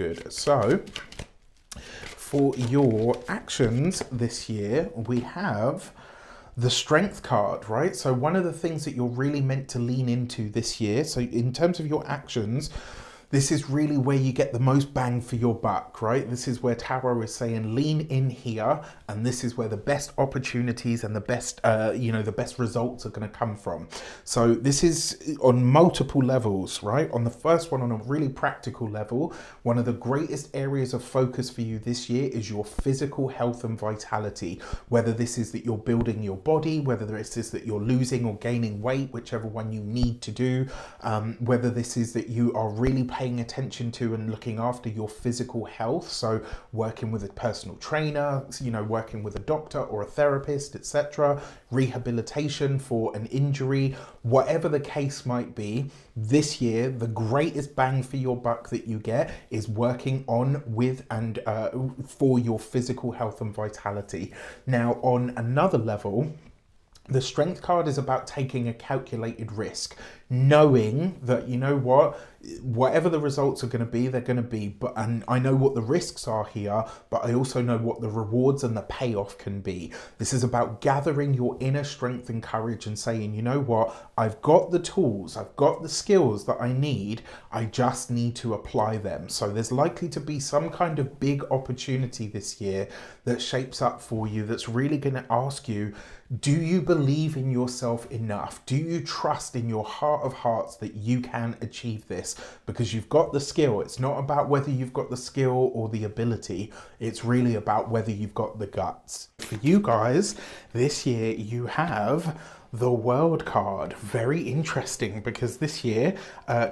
Good. So for your actions this year, we have the Strength card, right? So one of the things that you're really meant to lean into this year, so in terms of your actions, this is really where you get the most bang for your buck, right? This is where Tarot is saying lean in here, and this is where the best opportunities and the best, the best results are going to come from. So this is on multiple levels, right? On the first one, on a really practical level, one of the greatest areas of focus for you this year is your physical health and vitality. Whether this is that you're building your body, whether this is that you're losing or gaining weight, whichever one you need to do, whether this is that you are really paying attention to and looking after your physical health, so working with a personal trainer, working with a doctor or a therapist, etc., rehabilitation for an injury, whatever the case might be. This year, the greatest bang for your buck that you get is working on with and for your physical health and vitality. Now, on another level, the Strength card is about taking a calculated risk, knowing that, whatever the results are going to be, they're going to be, and I know what the risks are here, but I also know what the rewards and the payoff can be. This is about gathering your inner strength and courage and saying, you know what, I've got the tools, I've got the skills that I need, I just need to apply them. So there's likely to be some kind of big opportunity this year that shapes up for you, that's really going to ask you, do you believe in yourself enough? Do you trust in your heart of hearts that you can achieve this? Because you've got the skill. It's not about whether you've got the skill or the ability. It's really about whether you've got the guts. For you guys, this year you have the World card. Very interesting, because this year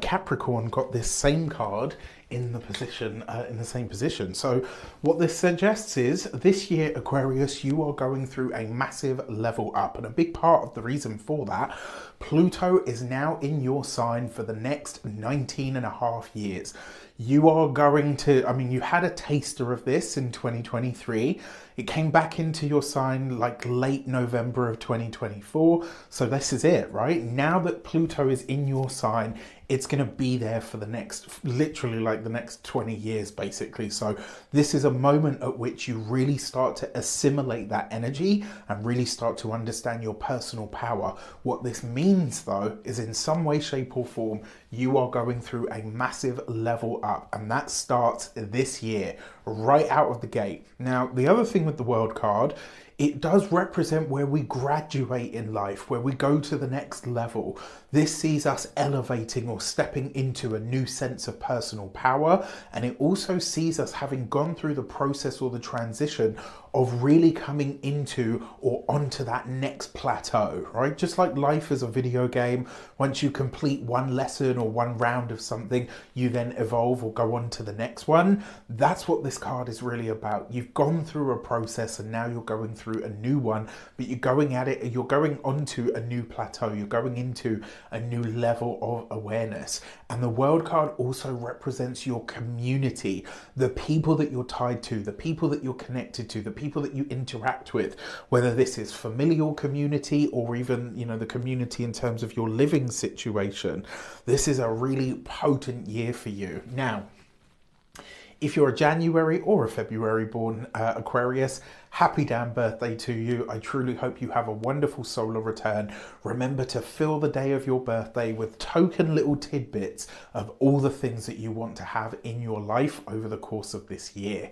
Capricorn got this same card in the same position. So what this suggests is this year, Aquarius, you are going through a massive level up, and a big part of the reason for that, Pluto is now in your sign for the next 19.5 years. You are going to, you had a taster of this in 2023. It came back into your sign like late November of 2024. So this is it, right? Now that Pluto is in your sign, it's going to be there for the next, literally like the next 20 years, basically. So this is a moment at which you really start to assimilate that energy and really start to understand your personal power. What this means, though, is in some way, shape or form, you are going through a massive level up, and that starts this year, right out of the gate. Now, the other thing with the World card, it does represent where we graduate in life, where we go to the next level. This sees us elevating or stepping into a new sense of personal power. And it also sees us having gone through the process or the transition of really coming into or onto that next plateau, right? Just like life is a video game, once you complete one lesson or one round of something, you then evolve or go on to the next one. That's what this card is really about. You've gone through a process and now you're going through a new one, but you're going at it, you're going onto a new plateau, you're going into a new level of awareness. And the World card also represents your community, the people that you're tied to, the people that you're connected to, the people that you interact with, whether this is familial community or even, the community in terms of your living situation. This is a really potent year for you. Now, if you're a January or a February born Aquarius, happy damn birthday to you. I truly hope you have a wonderful solar return. Remember to fill the day of your birthday with token little tidbits of all the things that you want to have in your life over the course of this year.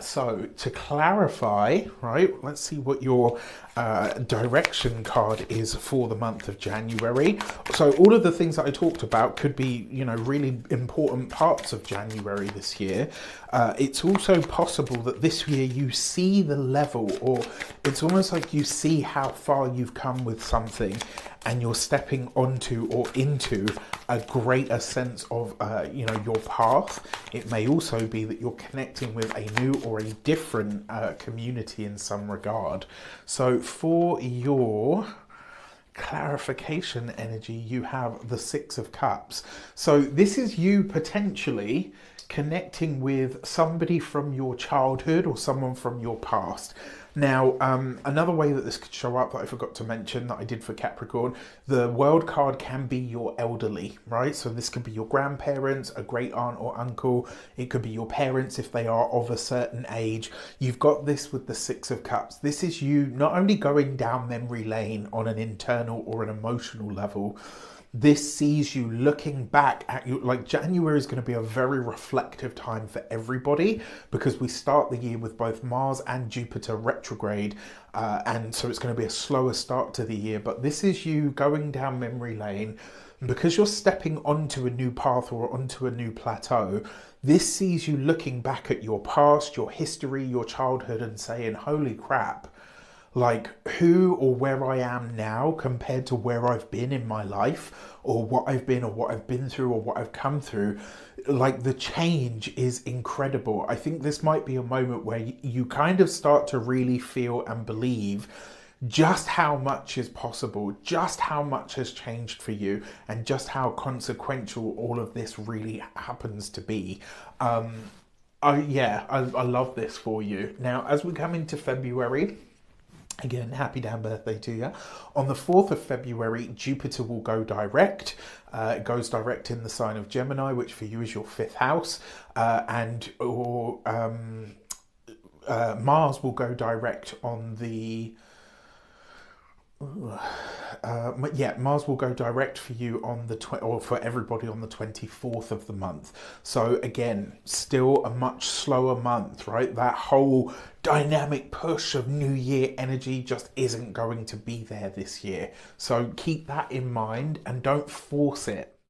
So to clarify, right, let's see what your direction card is for the month of January. So all of the things that I talked about could be, really important parts of January this year. It's also possible that this year you see the level, or it's almost like you see how far you've come with something and you're stepping onto or into a greater sense of your path. It may also be that you're connecting with a new or a different community in some regard. So for your clarification energy, you have the Six of Cups. So this is you potentially connecting with somebody from your childhood or someone from your past. Now, another way that this could show up that I forgot to mention that I did for Capricorn, the World card can be your elderly, right? So this could be your grandparents, a great aunt or uncle. It could be your parents if they are of a certain age. You've got this with the Six of Cups. This is you not only going down memory lane on an internal or an emotional level, this sees you looking back at you. Like, January is going to be a very reflective time for everybody because we start the year with both Mars and Jupiter retrograde, and so it's going to be a slower start to the year. But this is you going down memory lane because you're stepping onto a new path or onto a new plateau. This sees you looking back at your past, your history, your childhood, and saying, holy crap, like, who or where I am now compared to where I've been in my life, or what I've been, or what I've been through, or what I've come through. Like, the change is incredible. I think this might be a moment where you kind of start to really feel and believe just how much is possible, just how much has changed for you, and just how consequential all of this really happens to be. I love this for you. Now, as we come into February, again, happy damn birthday to you. On the 4th of February, Jupiter will go direct. It goes direct in the sign of Gemini, which for you is your 5th house. Mars will go direct on the... Mars will go direct for you on the or for everybody on the 24th of the month. So again, still a much slower month, right? That whole dynamic push of New Year energy just isn't going to be there this year. So keep that in mind and don't force it.